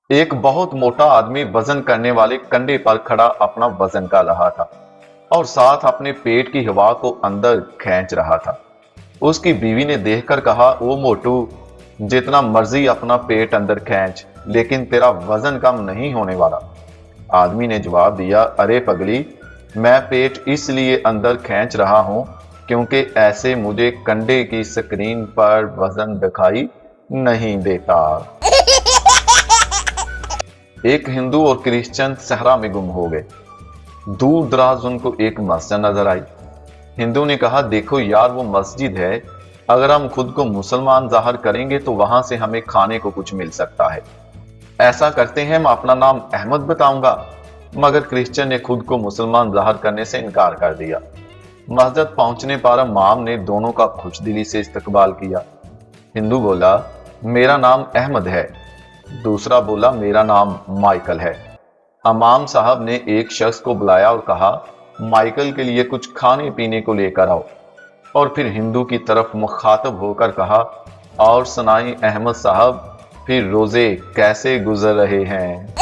एक बहुत मोटा आदमी वजन करने वाले कंधे पर खड़ा अपना वजन कर रहा था और साथ अपने पेट की हवा को अंदर खींच रहा था। उसकी बीवी ने देखकर कहा, ओ मोटू, जितना मर्जी अपना पेट अंदर खींच, लेकिन तेरा वजन कम नहीं होने वाला। आदमी ने जवाब दिया, अरे पगली, मैं पेट इसलिए अंदर खींच रहा हूं क्योंकि ऐसे मुझे कंधे की स्क्रीन पर वजन दिखाई नहीं देता। एक हिंदू और क्रिश्चियन सहरा में गुम हो गए। दूर दराज उनको एक मस्जिद नजर आई। हिंदू ने कहा, देखो यार, वो मस्जिद है। अगर हम खुद को मुसलमान जाहिर करेंगे तो वहां से हमें खाने को कुछ मिल सकता है। ऐसा करते हैं, मैं अपना नाम अहमद बताऊंगा। मगर क्रिश्चियन ने खुद को मुसलमान जाहिर करने से इनकार कर दिया। मस्जिद पहुंचने पर इमाम ने दोनों का खुशदिली से इस्तकबाल किया। हिंदू बोला, मेरा नाम अहमद है। दूसरा बोला, मेरा नाम माइकल है। इमाम साहब ने एक शख्स को बुलाया और कहा, माइकल के लिए कुछ खाने पीने को लेकर आओ। और फिर हिंदू की तरफ मुखातब होकर कहा, और सुनाई अहमद साहब, फिर रोजे कैसे गुजर रहे हैं।